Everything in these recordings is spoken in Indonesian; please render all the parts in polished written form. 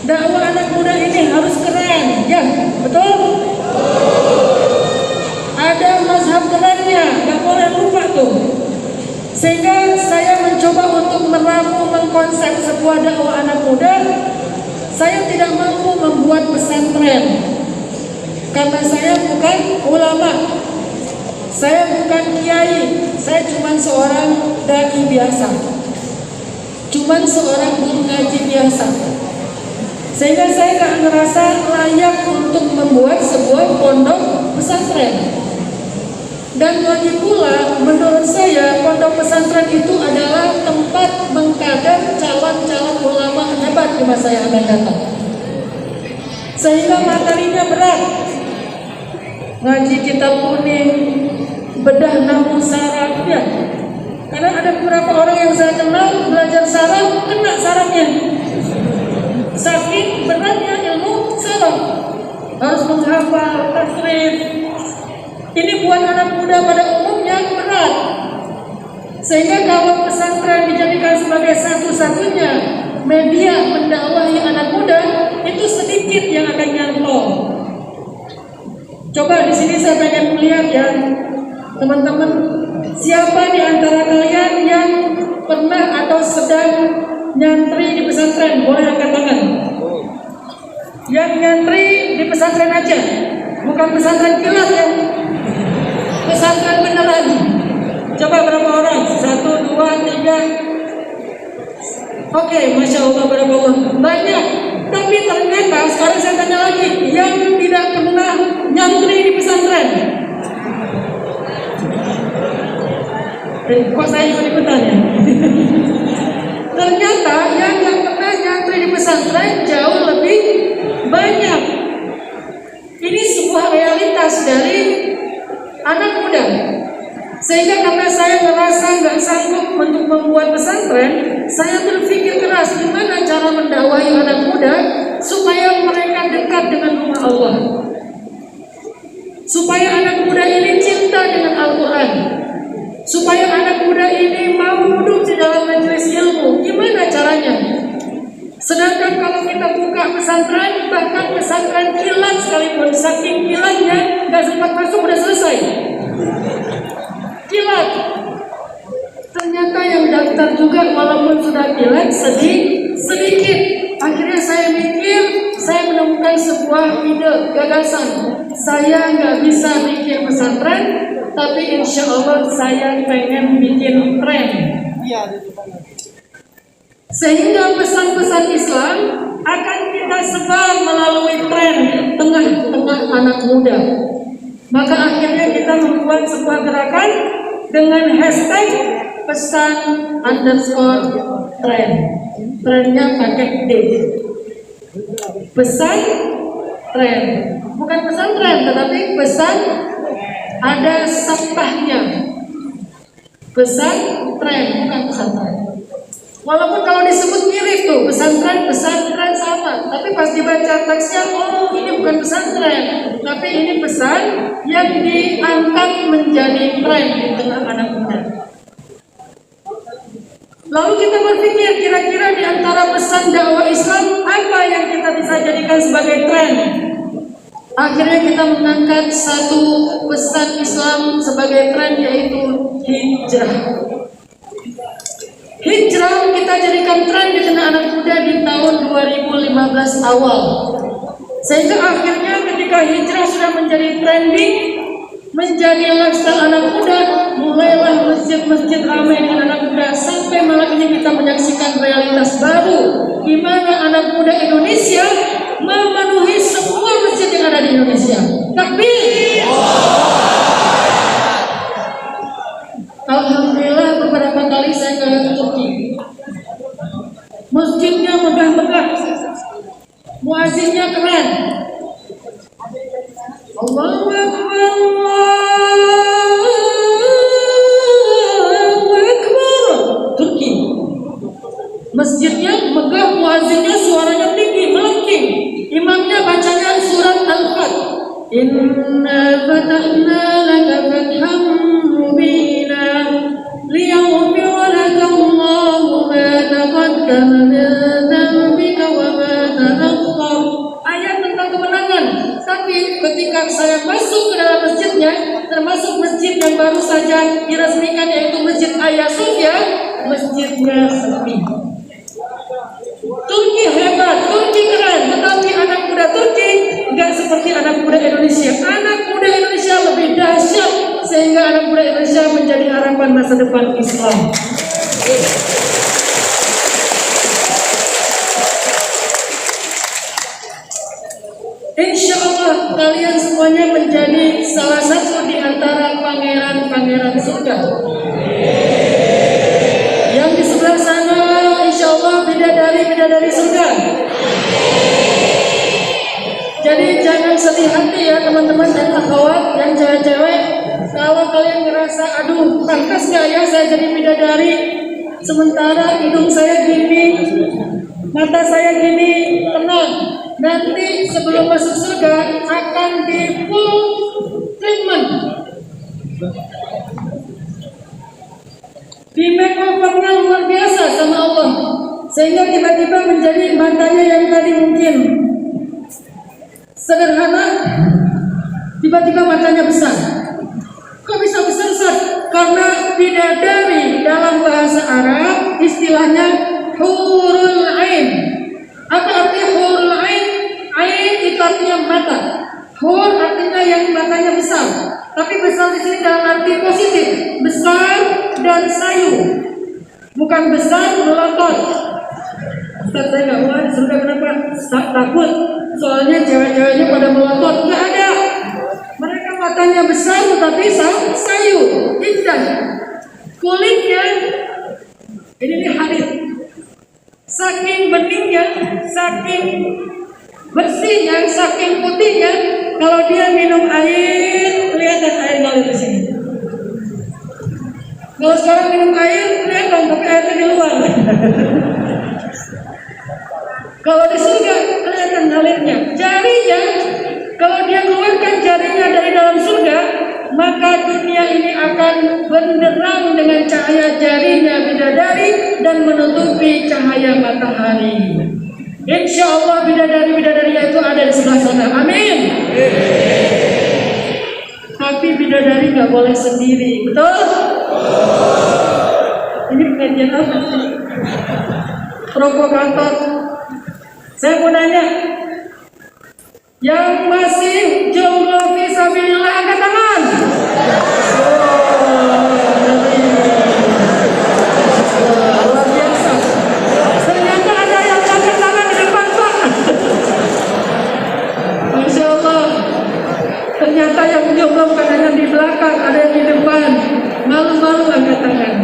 Dakwah anak muda ini harus keren, ya, betul? Ada mazhab kerennya, nggak boleh lupa tuh. Sehingga saya mencoba untuk meramu mengkonsep sebuah dakwah anak muda. Saya tidak mampu membuat pesantren karena saya bukan ulama, saya bukan kiai, saya cuma seorang dai biasa, cuma seorang guru ngaji biasa. Sehingga saya nggak ngerasa layak untuk membuat sebuah pondok pesantren. Dan lagi pula, menurut saya pondok pesantren itu adalah tempat mengkader calon-calon ulama hebat di masa yang akan datang. Sehingga materinya berat, ngaji kitab kuning, bedah namu saraf, ya. Karena ada beberapa orang yang saya kenal belajar saraf, kena sarafnya. Saking beratnya ilmu saraf, harus menghafal tajwid. Ini buat anak muda pada umumnya berat. Sehingga kalau pesantren dijadikan sebagai satu-satunya media mendakwahi anak muda, itu sedikit yang akan nyantol. Coba di sini saya pengen melihat ya, teman-teman, siapa di antara kalian yang pernah atau sedang nyantri di pesantren? Boleh angkat tangan. Yang nyantri di pesantren aja, bukan pesantren kilat yang pesantren beneran. Coba berapa orang? 1, 2, 3. Oke, Masya Allah, berapa orang? Banyak. Tapi ternyata sekarang saya tanya lagi, yang tidak pernah nyantri di pesantren. Kok saya ikut-ikutan ya? Ternyata yang nggak pernah nyantri di pesantren jauh lebih banyak. Ini sebuah realitas dari anak muda. Sehingga karena saya merasa nggak sanggup untuk membuat pesantren, saya berpikir keras gimana cara mendakwahi anak muda supaya mereka dekat dengan rumah Allah, supaya anak muda ini cinta dengan Al-Quran, supaya anak muda ini mau duduk di dalam majelis ilmu. Gimana caranya? Sedangkan kalau kita buka pesantren, bahkan pesantren kilat sekalipun, saking kilatnya nggak sempat masuk udah selesai. Kilat. Ternyata yang daftar juga walaupun sudah kilat sedikit. Akhirnya saya mikir, saya menemukan sebuah ide, gagasan. Saya nggak bisa bikin pesantren, tapi insya Allah saya pengen bikin tren. Sehingga pesan-pesan Islam akan kita sebar melalui tren tengah-tengah anak muda. Maka akhirnya kita membuat sebuah gerakan dengan hashtag pesan underscore tren. Trennya pakai D. Pesan tren. Bukan pesan tren, tetapi pesan ada sabtahnya. Pesan tren, bukan pesan tren. Walaupun kalau disebut mirip tuh, pesantren sama. Tapi pas dibaca teksnya, oh ini bukan pesantren, tapi ini pesan yang diangkat menjadi tren di tengah anak muda. Lalu kita berpikir kira-kira di antara pesan dakwah Islam apa yang kita bisa jadikan sebagai tren. Akhirnya kita mengangkat satu pesan Islam sebagai tren, yaitu hijrah. Hijrah kita jadikan tren di tengah anak muda di tahun 2015 awal. Sehingga akhirnya ketika hijrah sudah menjadi trending, menjadi lifestyle anak muda, mulailah masjid-masjid ramai dengan anak muda. Sampai malam ini kita menyaksikan realitas baru, di mana anak muda Indonesia memenuhi semua masjid yang ada di Indonesia. Takbir! Alhamdulillah beberapa kali saya ke Turki. Masjidnya megah-megah, muazzinnya keren. Allahu Akbar, Allahu Akbar. Turki. Masjidnya megah, muazzinnya suaranya tinggi, melengking. Imamnya bacanya surat Al-Fat. Inna fatahna laka fatham mubina liyaghfira laka Allahu ma taqaddama min dhanbika wa ma ta'akhkhara Tapi ketika saya masuk ke dalam masjidnya, termasuk masjid yang baru saja diresmikan yaitu Masjid Hagia Sophia, masjidnya sepi. Turki hebat, Turki keren, tetapi anak muda Turki nggak seperti anak muda Indonesia. Anak muda Indonesia lebih dahsyat, sehingga anak muda Indonesia menjadi harapan masa depan Islam. Insya Allah kalian semuanya menjadi salah satu di antara pangeran-pangeran surga. Yang di sebelah sana insya Allah bidadari-bidadari surga. Jadi jangan sedih hati ya teman-teman dan akhwat yang cewek-cewek. Kalau kalian ngerasa aduh pantas gak ya saya jadi bidadari, sementara hidung saya gini, mata saya gini, tenang. Nanti sebelum masuk surga akan di full treatment, di makeovernya luar biasa sama Allah, sehingga tiba-tiba menjadi matanya yang tadi mungkin sederhana, tiba-tiba matanya besar. Kok bisa besar, Ustaz? Karena bidadari dalam bahasa Arab istilahnya hurul ain. Apa artinya hurul ain? Ain itu artinya mata. Hur artinya yang matanya besar. Tapi besar di sini dalam arti positif, besar dan sayu, bukan besar melotot. Ustaz, saya nggak mau di surga, kenapa? Takut, soalnya cewek-ceweknya pada melotot. Nggak ada. Mereka matanya besar tetapi sayu, indah. Kulitnya ini nih hadis. Saking beningnya, saking bersihnya, saking putihnya, kalau dia minum air, kelihatan air ngalir di sini. Kalau sekarang minum air, kelihatan tapi airnya di luar. Kalau di surga, kelihatan ngalirnya. Jarinya, kalau dia keluarkan jarinya dari dalam surga, maka dunia ini akan benderang dengan cahaya jarinya bidadari dan menutupi cahaya matahari. Insya Allah bidadari-bidadarinya itu ada di sebelah sana. Amin. Tapi bidadari nggak boleh sendiri, betul? Ini pengajian apa sih? Provokator. Saya mau nanya, yang masih jomblo fisabilillah angkat tangan. Luar biasa. Ternyata ada yang angkat tangan di depan, Pak. Masya Allah. Ternyata yang jomblo bukan hanya di belakang, ada yang di depan. Malu-malu angkat tangan.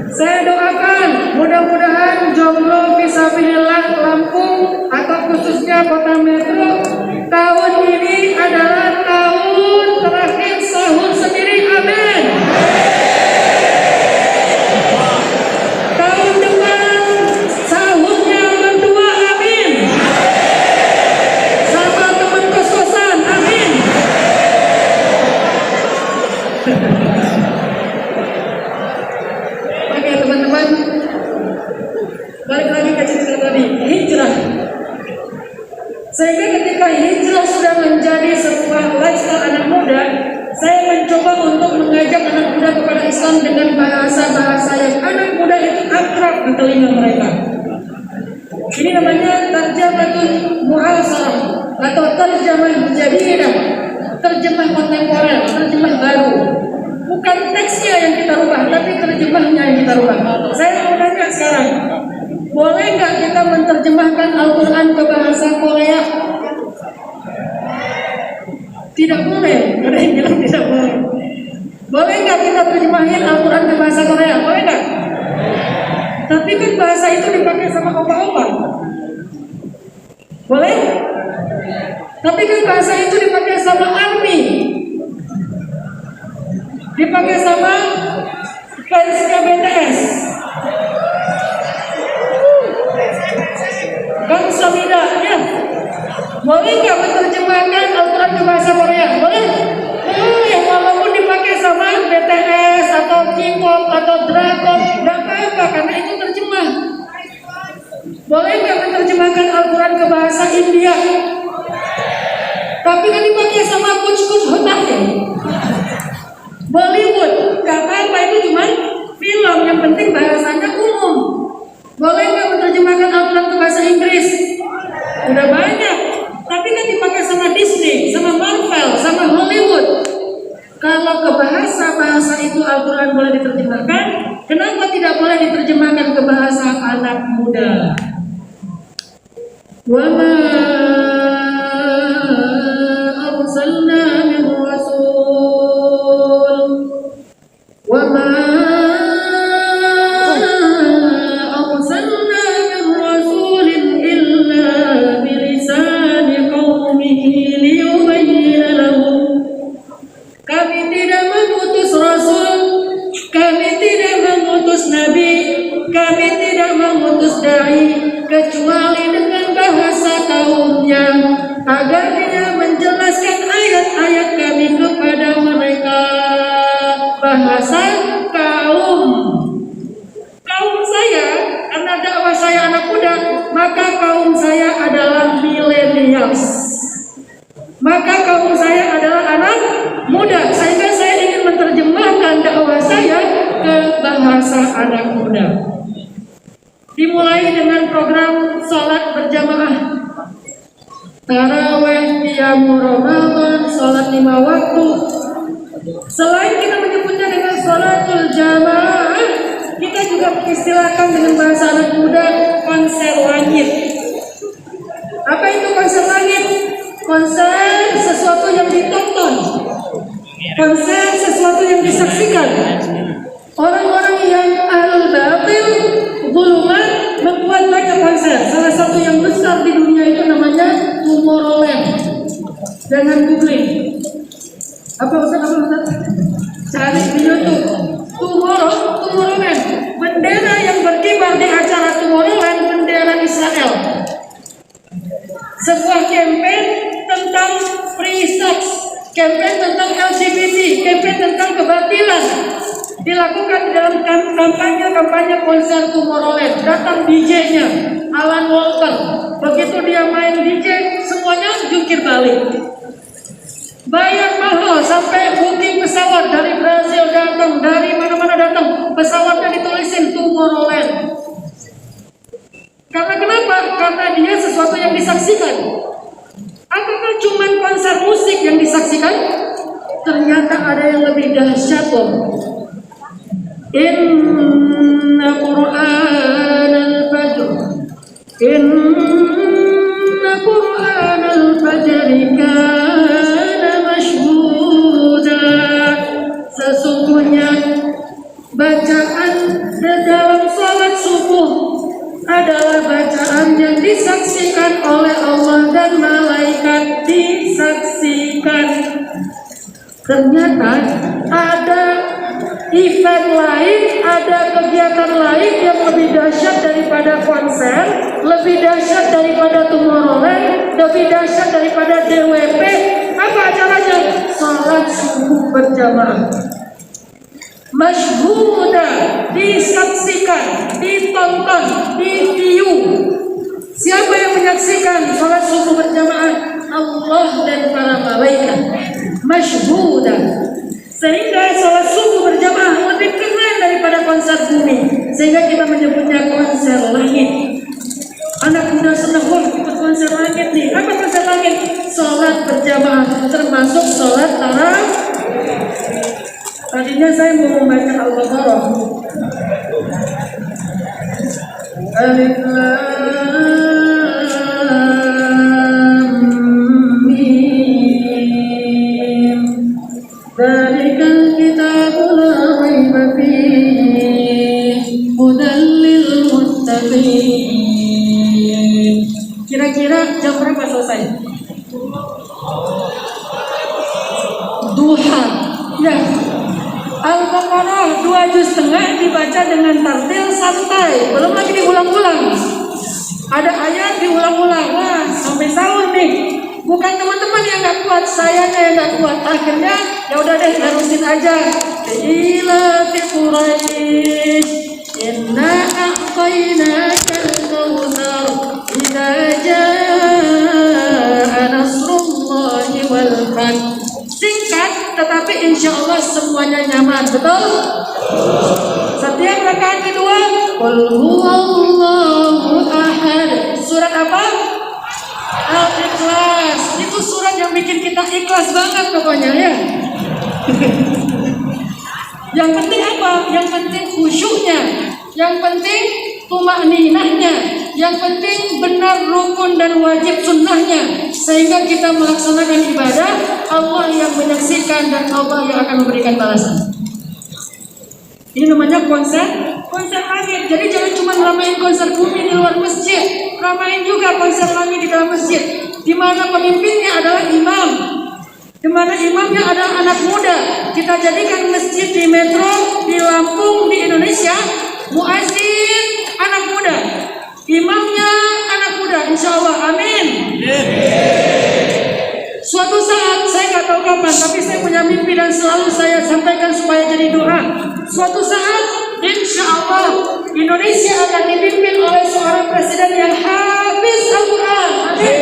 Saya doakan mudah-mudahan jomblo fisabilillah Lampung atau khususnya Kota Metro tahun ini adalah tahun terakhir sahur sendiri. Amin. Tahun depan sahurnya berdua. Amin. Sama teman kos-kosan. Amin. Oke teman-teman, balik lagi ke cerita tadi, hijrah. Sehingga ketika hijrah sudah menjadi sebuah lifestyle anak muda, saya mencoba untuk mengajak anak muda kepada Islam dengan bahasa-bahasa yang anak muda itu akrab di telinga mereka. Ini namanya tarjamatul mu'asarah atau terjemah jadidah, terjemah kontemporer, terjemah baru. Bukan teksnya yang kita rubah, tapi terjemahnya yang kita rubah. Saya mau tanya sekarang, boleh nggak kita menerjemahkan Al-Quran ke bahasa Korea? Tidak boleh, ada yang bilang tidak boleh. Boleh nggak kita terjemahin Al-Quran ke bahasa Korea? Boleh nggak? Tapi kan bahasa itu dipakai sama opa-opa. Boleh? Tapi kan bahasa itu dipakai sama army, dipakai sama fansnya BTS. Bangsa Mida, ya. Boleh nggak menerjemahkan Al-Quran ke bahasa Korea? Boleh? Boleh, walaupun dipakai sama BTS atau K-pop atau Dragon, nggak apa-apa karena itu terjemah. Boleh nggak menerjemahkan Al-Quran ke bahasa India? Tapi kan dipakai sama coach-coach hotel ya. Bollywood, gak apa-apa, itu cuma film, yang penting bahasanya umum. Boleh nggak menerjemahkan Al-Quran ke bahasa Inggris? Udah banyak. Tapi kan dipakai sama Disney, sama Marvel, sama Hollywood. Kalau ke bahasa itu Al-Quran boleh diterjemahkan, kenapa tidak boleh diterjemahkan ke bahasa anak muda? Wa ma arsalna min rasul wa ma arsalna min rasulin illa bilisani qaumihi liyubayyina lahum. Kami tidak mengutus rasul, kami tidak mengutus nabi, kami tidak mengutus dai kecuali dengan bahasa kaumnya, agar dia menjelaskan ayat-ayat kami kepada mereka. Bahasa kaum saya, karena dakwah saya anak muda, maka kaum saya adalah millennials, maka kaum saya adalah anak muda, sehingga saya ingin menerjemahkan dakwah saya ke bahasa anak muda. Dimulai dengan program sholat berjamaah, tarawih, qiyamul Ramadan, sholat 5 waktu. Selain kita menyebutnya dengan sholatul jamaah, kita juga mengistilahkan dengan bahasa anak muda konser langit. Apa itu konser langit? Konser sesuatu yang ditonton, konser sesuatu yang disaksikan. Orang-orang yang ahlul batil, guluman, membuat banyak konser. Salah satu yang besar di dunia itu namanya Tomorrowland. Jangan googling. Apa Ustaz? Cari di YouTube. Tomorrowland. Bendera yang berkibar di acara Tomorrowland, bendera Israel. Sebuah kampanye tentang free sex, kampanye tentang LGBT, kampanye tentang kebatilan, dilakukan dalam kampanye konser Tomorrowland. Datang DJ-nya Alan Walker. Begitu dia main DJ, semuanya jungkir balik. Bayar mahal, sampai booking pesawat dari Brazil datang, dari mana-mana datang. Pesawatnya ditulisin Tomorrowland. Karena kenapa? Karena dia sesuatu yang disaksikan. Apakah cuma konser musik yang disaksikan? Ternyata ada yang lebih dahsyat loh. Inna Qur'an al-Fajr, Inna Qur'an al-Fajr kana mashhuda. Sesungguhnya bacaan dalam salat subuh adalah bacaan yang disaksikan oleh Allah dan malaikat disaksikan. Ternyata ada event lain, ada kegiatan lain yang lebih dahsyat daripada konser, lebih dahsyat daripada Tomorrowland, lebih dahsyat daripada DWP. Apa acaranya? Salat subuh berjamaah. Masyhuda, disaksikan, ditonton, di-view. Siapa yang menyaksikan salat subuh berjamaah? Allah dan para malaikat. Masyhuda. Sehingga salat subuh berjamaah lebih keren daripada konser bumi. Sehingga kita menyebutnya konser langit. Anak muda senang, wah ikut konser langit nih. Apa konser langit? Salat berjamaah, termasuk salat tarawih. Tadinya saya mau membaca Al-Baqarah. Alif Lam Mim. Dzalikal kitabu la raiba fihi hudan lil muttaqin. Kira-kira jam berapa selesai? Duha. Ya. Al-Baqarah 2 juz setengah dibaca dengan tartil santai, belum lagi diulang-ulang. Ada ayat diulang-ulang, wah sampai sahur nih. Bukan teman-teman yang nggak kuat, sayanya yang nggak kuat. Akhirnya ya udah deh, terusin aja. Ila fi Quraisy inna a'tainaka al-kautsar idza jaa nasrullahi tapi insya Allah semuanya nyaman, betul? Setiap rakaat kedua, Qul huwallahu ahad. Surat apa? Al-Ikhlas. Itu surat yang bikin kita ikhlas banget pokoknya ya. Yang penting apa? Yang penting khusyuknya, yang penting tumakninahnya, yang penting benar rukun dan wajib sunnahnya, sehingga kita melaksanakan ibadah, Allah yang menyaksikan dan Allah yang akan memberikan balasan. Ini namanya konser langit. Jadi jangan cuma ramain konser bumi di luar masjid, ramain juga konser langit di dalam masjid, di mana pemimpinnya adalah imam, di mana imamnya adalah anak muda. Kita jadikan masjid di Metro, di Lampung, di Indonesia, muadzin anak muda, imamnya anak muda, insya Allah, amin. Suatu saat, saya nggak tahu kapan, tapi saya punya mimpi dan selalu saya sampaikan supaya jadi doa. Suatu saat, insya Allah, Indonesia akan dipimpin oleh seorang presiden yang hafiz Al-Quran. Amin.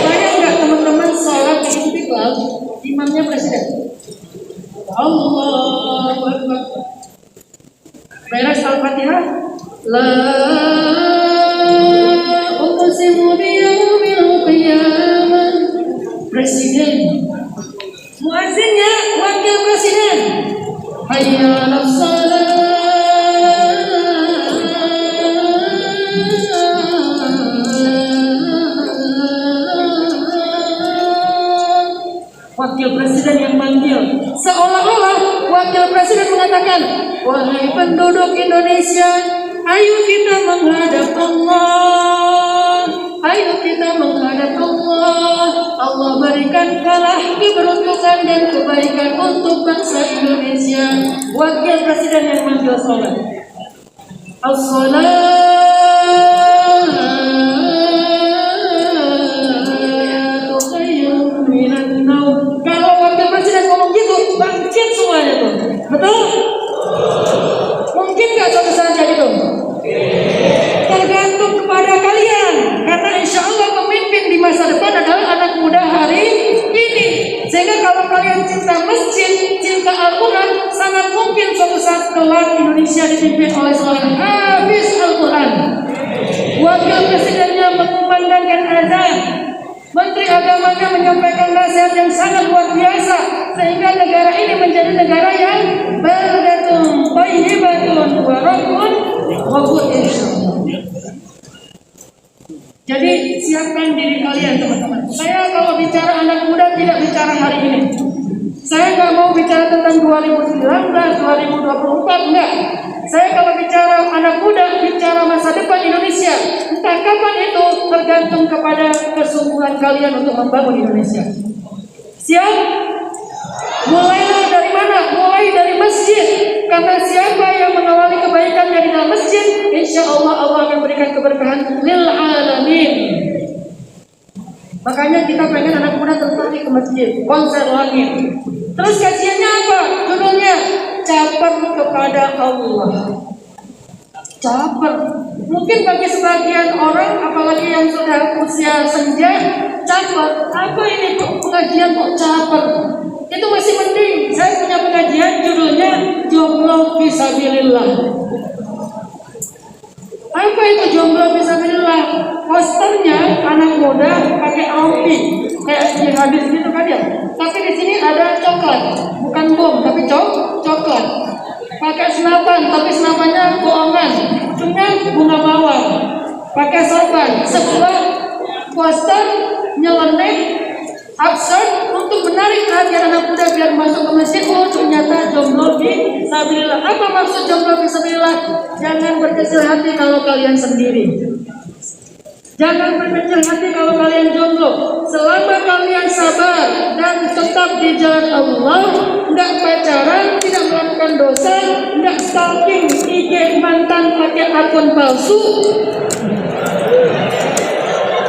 Banyak nggak teman-teman sholat di Istiqlal, imamnya presiden? Allahu Akbar. Beres Al-Fatihah. La uqsimu biyaumil qiyamah. Presiden. Muazzinnya wakil presiden. Hayya 'alas shalah. Wakil presiden yang manggil, seolah-olah wakil presiden mengatakan, wahai penduduk Indonesia, ayo kita menghadap Allah, ayo kita menghadap Allah. Allah berikan kalah keberuntungan dan kebaikan untuk bangsa Indonesia. Wakil presiden yang manggil sholat. As-salat. Kalau wakil presiden ngomong gitu, bangkit semuanya tuh, betul? Mungkin nggak suatu saat kayak gitu? Tergantung kepada kalian, karena insya Allah pemimpin di masa depan adalah anak muda hari ini. Sehingga kalau kalian cinta masjid, cinta Al-Quran, sangat mungkin suatu saat kelak Indonesia dipimpin oleh seorang hafiz Al-Quran. Wakil presidennya mengumandangkan azan, Menteri Agamanya menyampaikan nasihat yang sangat luar biasa, sehingga negara ini menjadi negara yang baldatun thayyibatun wa rabbun ghafur, insyaallah. Jadi siapkan diri kalian teman-teman. Saya kalau bicara anak muda tidak bicara hari ini. Saya nggak mau bicara tentang 2019, 2024, enggak. Saya kalau bicara anak muda, bicara masa depan Indonesia. Entah kapan itu tergantung kepada kesungguhan kalian untuk membangun Indonesia. Siap? Mulailah dari mana? Mulai dari masjid. Karena siapa yang mengawali kebaikannya di dalam masjid, insya Allah Allah akan berikan keberkahan lil alamin. Makanya kita pengen anak muda tertarik ke masjid, konser langit. Terus kajiannya apa? Judulnya caper kepada Allah. Caper. Mungkin bagi sebagian orang, apalagi yang sudah usia senja, caper. Apa ini kok pengajian kok caper? Itu masih mending. Saya punya pengajian judulnya jomblo fisabilillah. Apa itu jomblo fisabilillah? Posternya anak muda pakai rompi, kayak habis gitu kan ya. Tapi di sini ada coklat, bukan bom, tapi coklat. Pakai senapan, tapi senapannya bohongan, cuma bunga mawar. Pakai sorban, sebuah poster nyeleneh absurd untuk menarik perhatian anak muda biar masuk ke masjid. Oh ternyata jomblo fisabilillah. Apa maksud jomblo fisabilillah? Jangan berkecil hati kalau kalian sendiri. Jangan berkecil hati kalau kalian jomblo. Selama kalian sabar dan tetap di jalan Allah, tidak pacaran, tidak melakukan dosa, tidak stalking IG mantan pakai akun palsu,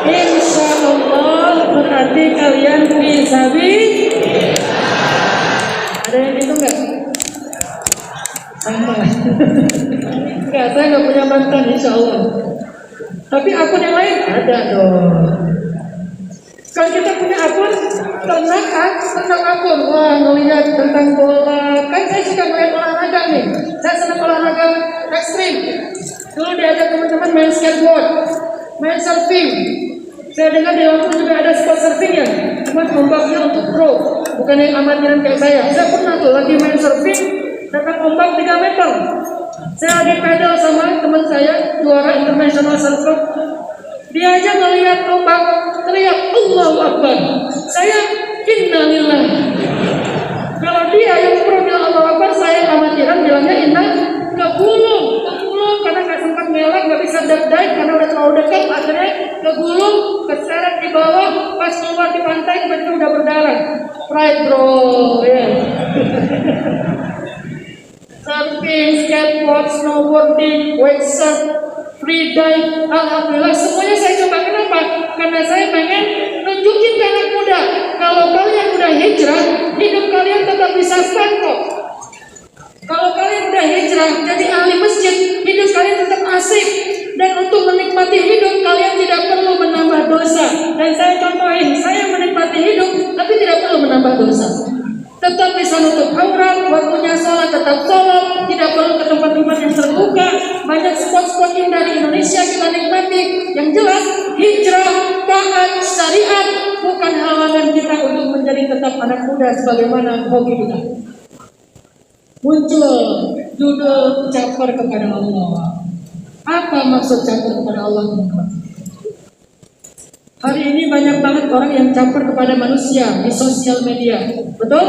insya Allah berarti kalian fisabilillah. Ada yang itu enggak? Sama. Enggak, saya enggak punya mantan insya Allah. Tapi akun yang lain ada dong. Kalau kita punya akun tentang akun, wah ngelihat tentang bola, kan saya suka melihat olahraga nih. Saya senang olahraga ekstrim. Dulu diajak teman-teman main skateboard, main surfing. Saya dengar di Lampung juga ada sport surfing ya, cuma ombaknya untuk pro, bukan yang amatiran kayak saya. Saya pernah tuh lagi main surfing, dapat ombak 3 meter. Saya lagi pedal sama teman saya, juara international surfer. Dia aja ngelihat ombak, teriak Allahu Akbar. Saya innalillah. Kalau dia yang pro bilang Allahu Akbar, saya amatiran bilangnya inna ke gulung karena nggak sempat ngelak, nggak bisa dive karena udah terlalu dekat, akhirnya ke gulung, keseret di bawah, pas keluar di pantai tiba-tiba udah berdarah. Pride bro, ya. Yeah. Surfing, skateboard, snowboarding, wake surf, free dive, alhamdulillah semuanya saya coba. Kenapa? Karena saya pengen nunjukin ke anak muda, kalau kalian udah hijrah, hidup kalian tetap bisa stand kok. Kalau kalian udah hijrah jadi ahli masjid, hidup kalian tetap asik. Dan untuk menikmati hidup, kalian tidak perlu menambah dosa. Dan saya contohin, saya menikmati hidup, tapi tidak perlu menambah dosa. Tetap bisa nutup aurat, waktunya sholat tetap sholat, tidak perlu ke tempat-tempat yang terbuka. Banyak spot-spot indah di Indonesia kita nikmati. Yang jelas, hijrah, taat, syariat bukan halangan kita untuk menjadi tetap anak muda sebagaimana hobi kita. Muncul judul caper kepada Allah. Apa maksud caper kepada Allah? Hari ini banyak banget orang yang caper kepada manusia di sosial media. Betul?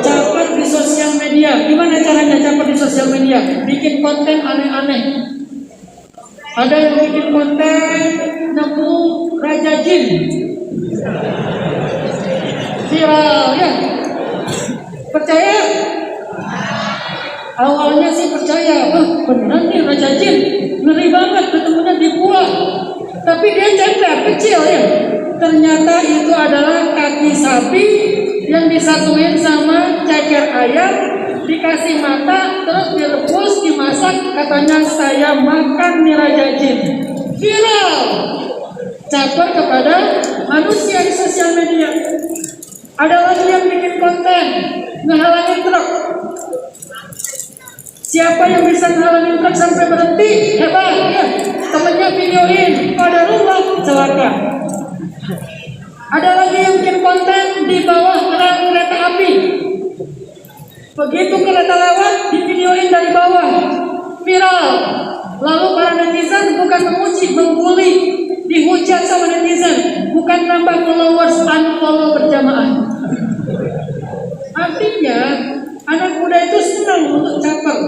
Caper di sosial media. Gimana caranya caper di sosial media? Bikin konten aneh-aneh. Ada yang bikin konten nemu raja jin. Viral ya. Percaya? Awalnya sih percaya, beneran nih raja jin, ngeri banget ketemunya di gua. Tapi dia cender, kecil ya. Ternyata itu adalah kaki sapi yang disatuin sama ceker ayam, dikasih mata, terus direbus, dimasak. Katanya saya makan nih raja jin. Viral. Caper kepada manusia di sosial media. Ada lagi yang bikin konten ngehalangin truk. Siapa yang bisa ngehalangin truk sampai berhenti? Hebat ya. Temennya videoin, qadarullah, celaka. Ada lagi yang bikin konten di bawah rel kereta api. Begitu kereta lewat, di-videoin dari bawah, viral. Lalu para netizen bukan memuji, membuli, dihujat sama netizen, bukan nambah followers, unfollow berjamaah. Artinya anak muda itu senang untuk caper.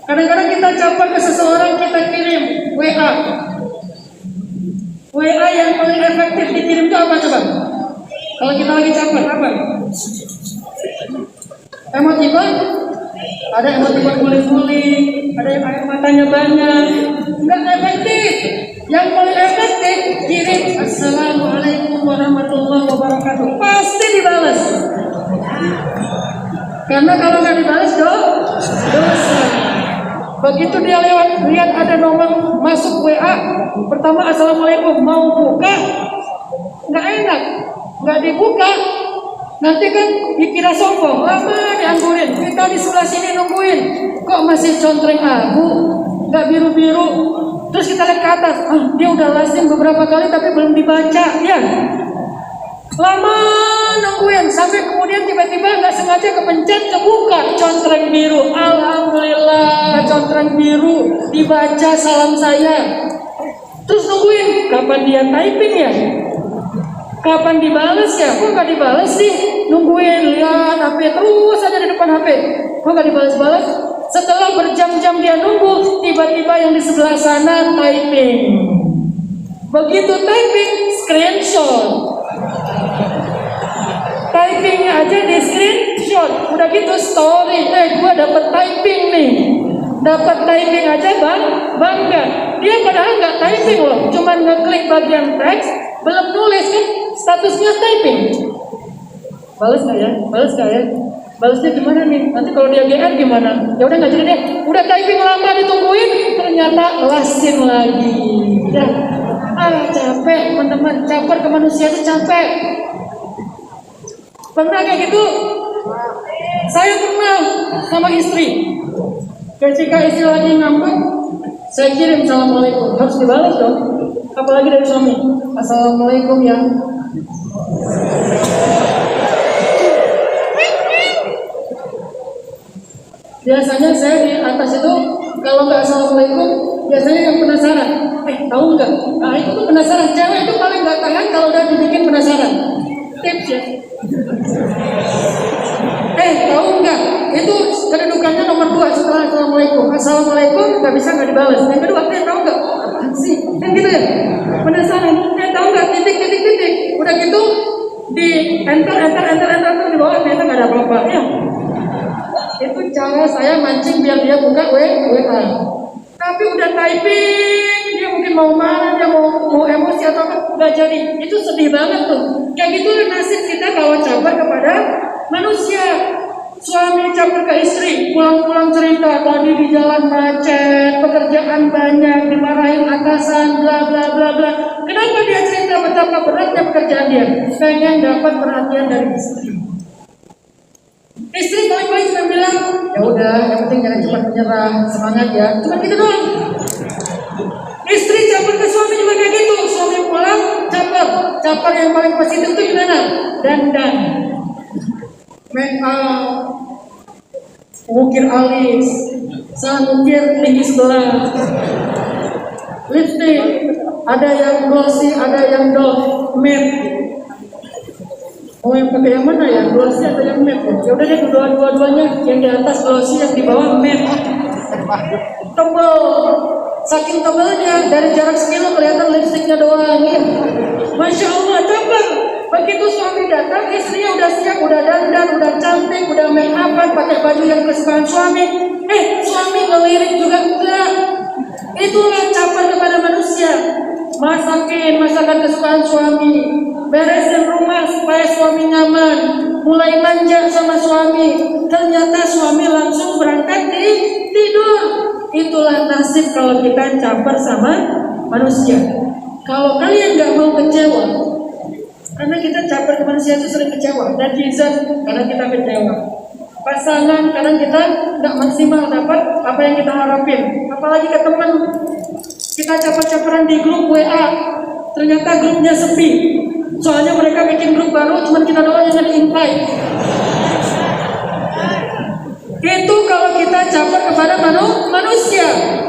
Kadang-kadang kita caper ke seseorang, kita kirim WA. WA yang paling efektif dikirim itu apa coba? Kalau kita lagi caper, apa? Emoticon? Ada emoticon guling-guling, ada yang air matanya banyak. Enggak efektif. Yang paling efektif kirim Assalamualaikum warahmatullahi wabarakatuh. Pasti dibalas. Karena kalau nggak dibalas dosa. Begitu dia lihat ada nomor masuk WA, pertama Assalamualaikum, mau buka, nggak enak, nggak dibuka, nanti kan dikira sombong, lama dianggurin. Kita di sebelah sini nungguin, kok masih contreng abu, nggak biru-biru. Terus kita lihat ke atas, dia udah lasin beberapa kali tapi belum dibaca, ya. Lama nungguin sampai kemudian tiba-tiba nggak sengaja kepencet, kebuka contreng biru. Alhamdulillah, contreng biru dibaca salam saya. Terus nungguin kapan dia typing ya, kapan dibales ya. Kok nggak dibales sih? Nungguin, lihat HP terus aja di depan HP, kok nggak dibales-bales. Setelah berjam-jam dia nunggu, tiba-tiba yang di sebelah sana typing. Begitu typing, screenshot. Typingnya aja di screenshot, udah gitu story. Gua dapat typing nih, dapat typing aja bangga. Dia padahal nggak typing loh, cuman ngeklik bagian teks, belum nulis kan, statusnya typing. Balas nggak ya? Balas nggak ya? Balasnya gimana nih? Nanti kalau dia GR gimana? Ya udah nggak jadi deh. Udah typing lama ditungguin, ternyata lasin lagi. Ya, capek. capek teman-teman, caper ke manusia itu capek. Pernah kayak gitu? Saya pernah sama istri. Ketika istri lagi ngambek, saya kirim assalamualaikum, harus dibalas dong. Apalagi dari suami, assalamualaikum ya. Biasanya saya di atas itu kalau nggak assalamualaikum, biasanya yang penasaran. Tahu nggak? Nah itu tuh penasaran. Cewek itu paling nggak tahan kalau udah dibikin penasaran. Tips ya. Tahu nggak? Itu kedudukannya nomor 2 setelah assalamualaikum. Assalamualaikum nggak bisa nggak dibalas. Yang kedua, tahu nggak? Apaan sih? Kan gitu ya. Penasaran. Tahu nggak? Titik. Udah gitu di enter di bawah ternyata nggak ada apa-apa. Ya. Itu cara saya mancing biar dia buka WA. Tapi udah typing, dia mungkin mau marah, dia mau emosi atau apa, nggak jadi. Itu sedih banget tuh. Kayak gitu nasib kita kalau caper kepada manusia. Suami caper ke istri, pulang-pulang cerita tadi di jalan macet, pekerjaan banyak, dimarahin atasan, bla bla bla bla. Kenapa dia cerita betapa beratnya pekerjaan dia? Pengen dapat perhatian dari istri. Istri paling-paling cuma bilang, ya udah, yang penting jangan cepat menyerah, semangat ya. Cuma gitu doang. Istri caper ke suami juga kayak gitu. Suami pulang caper yang paling positif itu gimana? Dandan, make up, ukir alis, ukir tinggi sebelah, lipstick, ada yang glossy, ada yang matte. Oh yang pakai yang mana ya? Glossy atau yang matte ya? Ya udah deh dua-duanya, yang di atas glossy, yang di bawah matte. Tebal, saking tebalnya dari jarak sekilo kelihatan lipstiknya doang. Ya. Masya Allah, caper. Begitu suami datang, istrinya udah siap, udah dandan, udah cantik, udah make up-an, pakai baju yang kesukaan suami. Suami ngelirik juga enggak. Itulah caper kepada manusia. Masakin masakan kesukaan suami, beresin rumah supaya suami nyaman, mulai manja sama suami. Ternyata suami langsung berangkat tidur. Itulah nasib kalau kita caper sama manusia. Kalau kalian nggak mau kecewa, karena kita caper ke manusia itu sering kecewa. Netizen karena kita kecewa, pasangan karena kita nggak maksimal dapat apa yang kita harapin. Apalagi ke teman, kita caper-caperan di grup WA, ternyata grupnya sepi. Soalnya mereka bikin grup baru, cuma kita doang yang nge-invite. Itu kalau kita caper kepada manusia.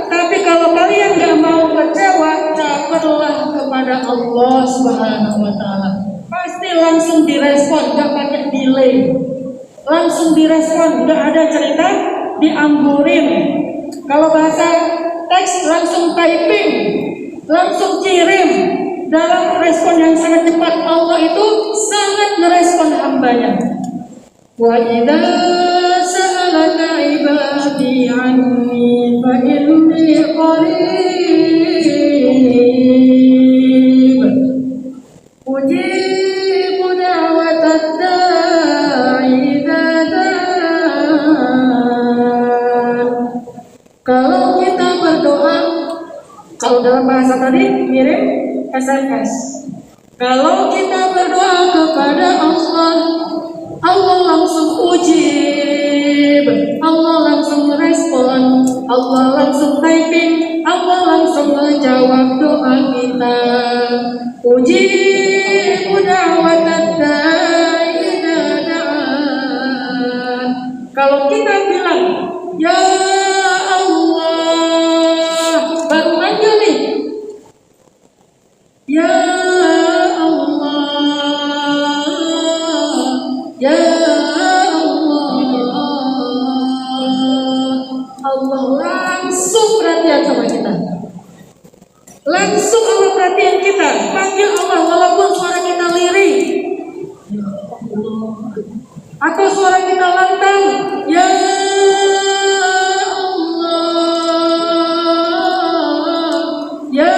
Tapi kalau kalian nggak mau kecewa, caperlah kepada Allah Subhanahu Wa Taala. Pasti langsung direspon, nggak pakai delay. Langsung direspon, nggak ada cerita dianggurin. Kalau bahasa teks langsung typing, langsung kirim. Dalam respon yang sangat cepat, Allah itu sangat merespon hambanya. Wa idza sa'alaka ibadi anni fa inni qarib ujibu da'watad da'i idza da'an. Kalau kita berdoa, kalau dalam bahasa tadi mirip SMS. Kalau kita berdoa kepada Allah, Allah langsung ujib, Allah langsung merespon, Allah langsung typing, Allah langsung menjawab doa kita. Ujib da'watad da'i idza da'an. Kalau kita bilang, ya Allah, baru aja nih, ya Allah, ya Allah, Allah langsung perhatian sama kita. Langsung Allah perhatian kita. Panggil Allah walaupun suara kita lirih atau suara kita lantang, ya Allah, ya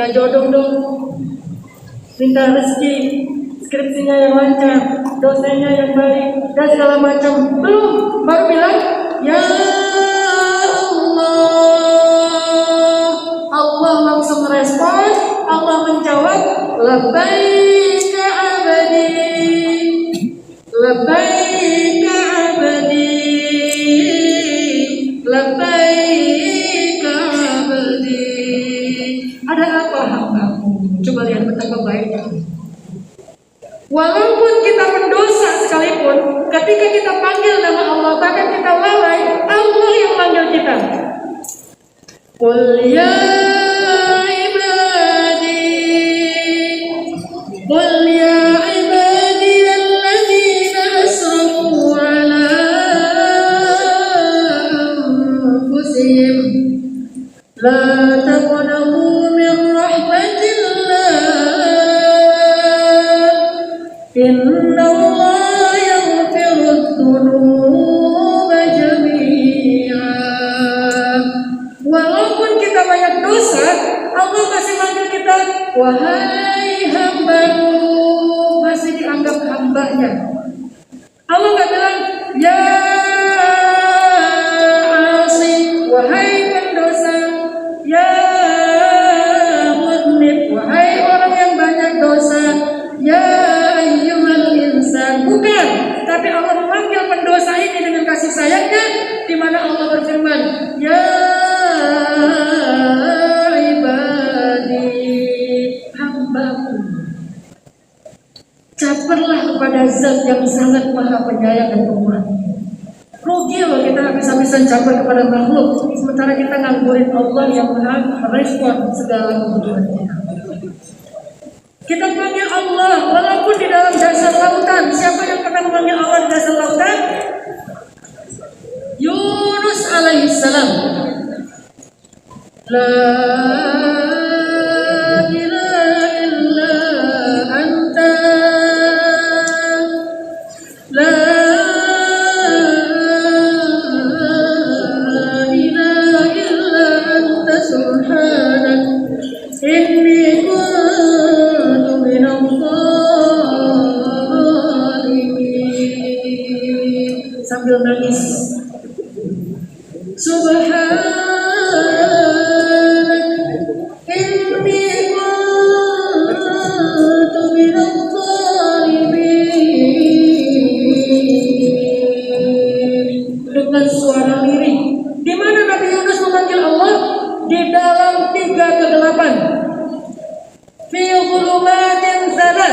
minta jodoh dong, minta rezeki, skripsinya yang lancar, dosennya yang baik dan segala macam. Belum, baru bilang ya Allah. Allah langsung merespon, Allah menjawab labbaika abadi, labbaika abadi, labbaika abadi. Ada apa hambaku? Coba lihat betapa baiknya. Walaupun kita pendosa sekalipun, ketika kita panggil nama Allah, bahkan kita lalai, Allah yang panggil kita. Qul ya ibadi, qul ya ibadi alladzina asrafu ala anfusihim la taqnatu min rahmatillah inna Allah yaghfirudz dzunuba jami'a. Walaupun kita banyak dosa, Allah masih manggil kita wahai hambaku, masih dianggap hambanya. Allah nggak bilang ya asi, wahai pendosa, ya mudnib, wahai orang yang banyak dosa, ya ayyuhal insan. Bukan, tapi Allah memanggil pendosa ini dengan kasih sayangnya, di mana Allah berfirman ya ibadi, hambaku. Caperlah kepada zat yang sangat maha penyayang dan pemurah. Rugi loh kita habis-habisan caper kepada makhluk, sementara kita nganggurin Allah yang maha merespon segala kebutuhan kita. Kita panggil Allah walaupun di dalam dasar lautan. Siapa yang pernah memanggil Allah di dasar lautan? Yunus alaihissalam. La ilaha illa anta, la ilaha illa anta subhanak inni kuntu minadh dhalimin. Sambil nangis, subhanak inni kuntu minadh dhalimin. Dengan suara lirih. Di mana Nabi Yunus memanggil Allah? Di dalam 3 kegelapan. Fi dhulumatin tsalah.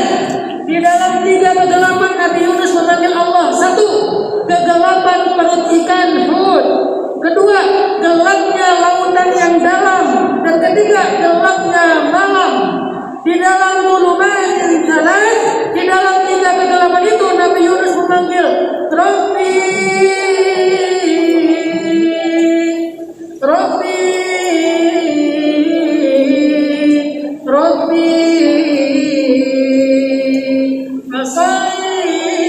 Di dalam 3 kegelapan Nabi Yunus memanggil Allah. 1, kegelapan perut ikan Hud. 2, gelapnya lautan yang dalam. Dan 3, gelapnya malam. Di dalam dhulumatin tsalah, di dalam 3 kegelapan itu Nabi Yunus memanggil Rabbi, Rabbi, Rabbi,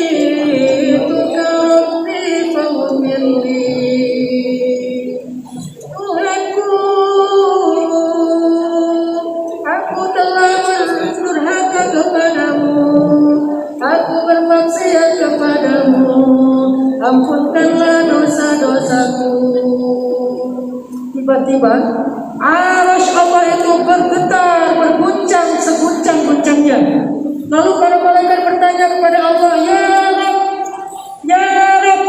asaituka Rabbi faghfirli. Tuhanku, aku telah berdurhaka kepadamu, aku bermaksiat kepadamu, ampunkanlah dosa-dosaku. Tiba-tiba arasy Allah itu bergetar, berguncang seguncang-guncangnya. Lalu para malaikat bertanya kepada Allah, ya Rabb, ya Rabb,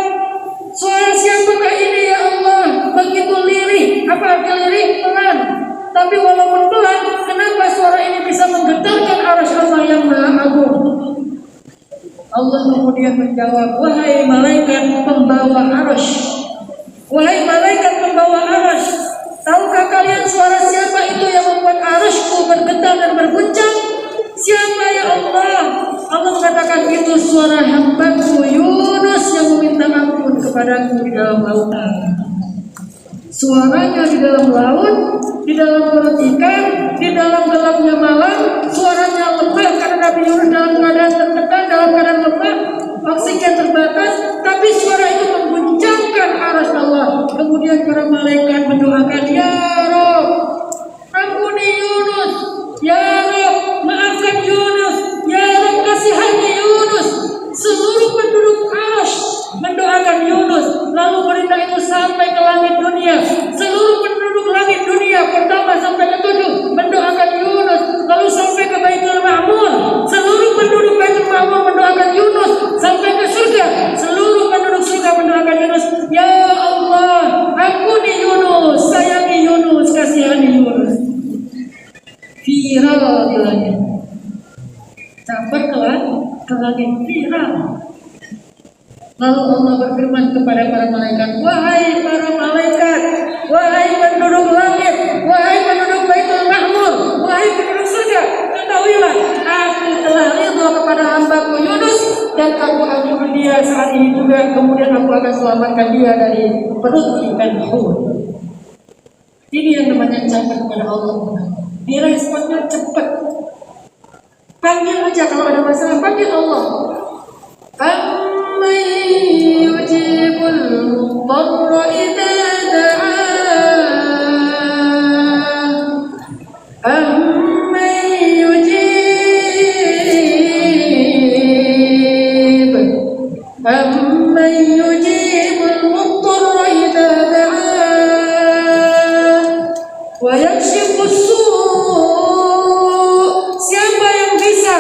suara siapakah ini ya Allah? Begitu lirih. Apa arti lirih? Pelan. Tapi walaupun pelan, kenapa suara ini bisa menggetarkan arasy Allah yang maha agung? Allah kemudian menjawab, wahai malaikat pembawa arasy, wahai malaikat pembawa arasy, tahukah kalian suara siapa itu yang membuat arasy-Ku bergetar dan berguncang? Siapa ya Allah? Allah mengatakan itu suara hambaku Yunus yang meminta ampun kepadaku di dalam lautan. Suaranya di dalam laut, di dalam perut ikan, di dalam gelapnya malam. Suaranya lemah karena Nabi Yunus dalam keadaan tertekan, dalam keadaan lemah, oksigen terbatas. Tapi suara itu mengguncangkan arasy Allah. Kemudian para malaikat mendoakan, ya Rabb, ampuni Yunus, ya Rabb, maafkan Yunus, ya Rabb, kasihani Yunus. Seluruh ke langit viral. Lalu Allah berfirman kepada para malaikat, wahai para malaikat, wahai penduduk langit, wahai penduduk Baitul Ma'mur, wahai penduduk surga, ketahuilah aku telah ridho kepada hambaku Yunus dan aku ampuni dia saat ini juga, kemudian aku akan selamatkan dia dari perut ikan Hur. Ini yang namanya ucapan kepada Allah. Diresponnya cepat. Panggil aja kalau ada masalah, panggil Allah. Amman yujibul mudtarra idza da'ah. Amman yujib. Amman yujibul mudtarra idza da'ah. Wa yakshifus su'. Siapa yang bisa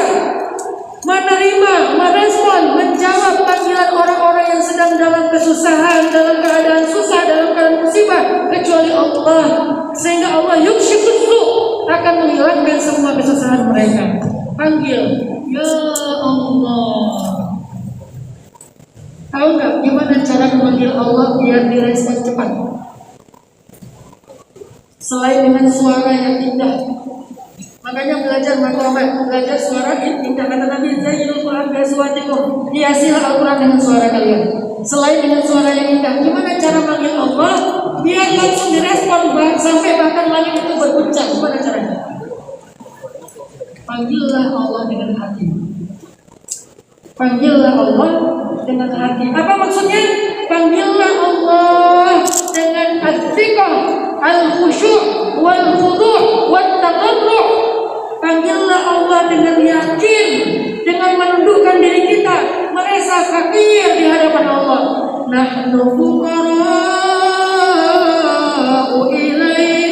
menerima, merespon, menjawab panggilan orang-orang yang sedang dalam kesusahan, dalam keadaan susah, dalam keadaan musibah, kecuali Allah. Sehingga Allah yukshifus su' akan menghilangkan semua kesusahan mereka. Panggil, ya Allah. Tahu nggak gimana cara memanggil Allah biar direspon cepat? Selain dengan suara yang indah. Makanya belajar maqamat, belajar suara indah. Kata Nabi, zayyinul Qur'an bi aswatikum, hiasilah Al-Qur'an dengan suara kalian. Selain dengan suara yang indah, gimana cara manggil Allah biar langsung direspon sampai bahkan langit itu berguncang? Gimana caranya? Panggillah Allah dengan hati. Panggillah Allah dengan hati. Apa maksudnya? Panggillah Allah dengan al-thiqah, al-khusyu' wal-khudu' wat-tadarru'. Panggillah Allah dengan yakin, dengan menundukkan diri kita, merasa fakir di hadapan Allah. Nahnu fuqara'u ilaik.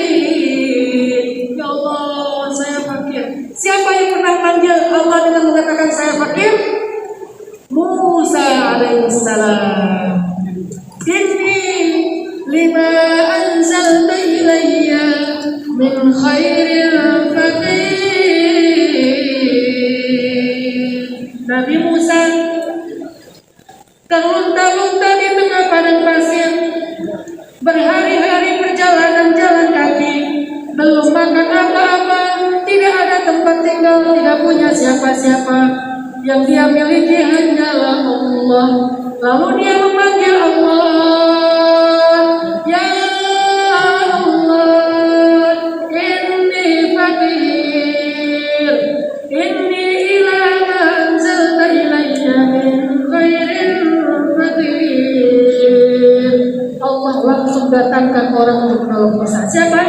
Ya Allah, saya fakir. Siapa yang pernah panggil Allah dengan mengatakan saya fakir? Musa alaihissalam. Inni lima anzalta ilayya min khairin faqir. Nabi Musa terlunta-lunta di tengah padang pasir, berhari-hari perjalanan jalan kaki, belum makan apa-apa, tidak ada tempat tinggal, tidak punya siapa-siapa. Yang dia miliki hanyalah Allah. Lalu dia memanggil Allah, ya Allah, inni fakir, inni ila ma anzalta ilayya min khairin fakir. Allah langsung datangkan orang untuk menolong Musa. Siapa?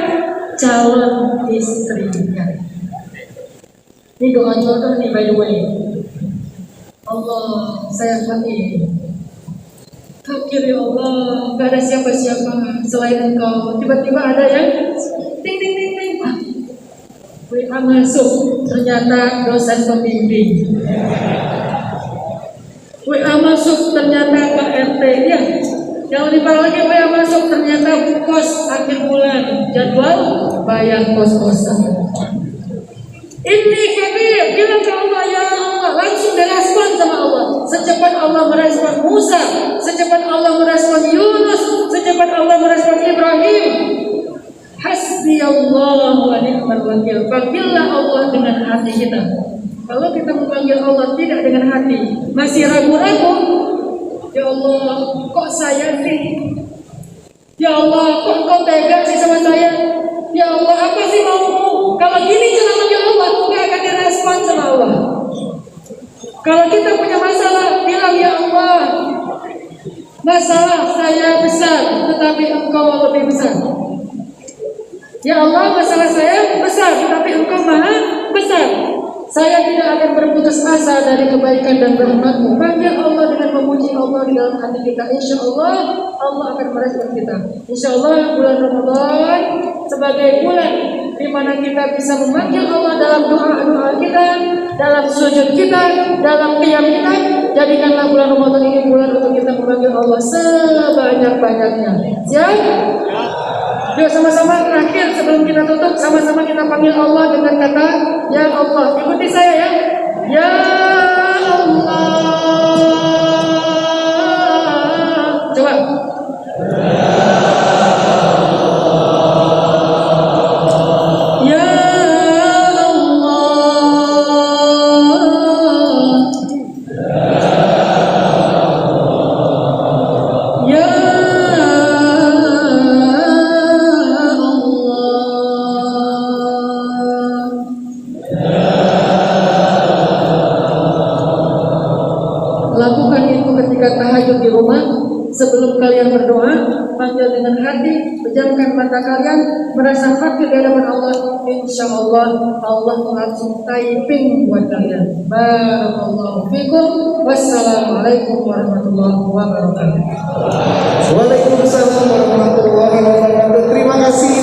Calon istrinya. Ini doa jodoh nih, by the way. Allah, saya fakir. Fakir ya Allah, gak ada siapa-siapa selain Engkau. Tiba-tiba ada yang ting ting ting ting. WA masuk, ternyata dosen pembimbing. WA masuk, ternyata Pak RT. Ya, yang lebih parah lagi WA masuk, ternyata kos akhir bulan, jadwal bayar kos-kosan. Ini fakir, bilang ke Allah, ya Allah, langsung direspon sama Allah. Secepat Allah merespon Musa, secepat Allah merespon Yunus, secepat Allah merespon Ibrahim. Hasbi Allah wa ni'mal wakil. Panggillah Allah dengan hati kita. Kalau kita memanggil Allah tidak dengan hati, masih ragu-ragu, ya Allah, kok saya sih? Ya Allah, kok Engkau tega sih sama saya? Ya Allah, apa sih maumu? Kalau gini cara manggil Allah, nggak akan direspon sama Allah. Kalau kita punya masalah, bilang ya Allah, masalah saya besar, tetapi Engkau lebih besar. Ya Allah, masalah saya besar, tetapi Engkau maha besar. Saya tidak akan berputus asa dari kebaikan dan rahmat-Mu. Panggil Allah dengan memuji Allah di dalam hati kita. Insya Allah, Allah akan merespon kita. Insya Allah bulan Ramadan sebagai bulan di mana kita bisa memanggil Allah dalam doa-doa kita, dalam sujud kita, dalam qiyam kita. Jadikanlah bulan Ramadan ini bulan untuk kita memanggil Allah sebanyak-banyaknya. Siap? Yuk sama-sama terakhir sebelum kita tutup, sama-sama kita panggil Allah dengan kata, ya Allah. Ikuti saya ya. Ya Allah. Coba. Ya Allah. Ya Allah. Lakukan itu ketika tahajud di rumah. Sebelum kalian berdoa, panggil dengan hati, pejamkan mata kalian, merasa fakir di hadapan Allah. Insya Allah, Allah langsung typing buat kalian. Barakallahu fikum. Wassalamualaikum warahmatullahi wabarakatuh. Waalaikumsalam warahmatullahi wabarakatuh. Terima kasih.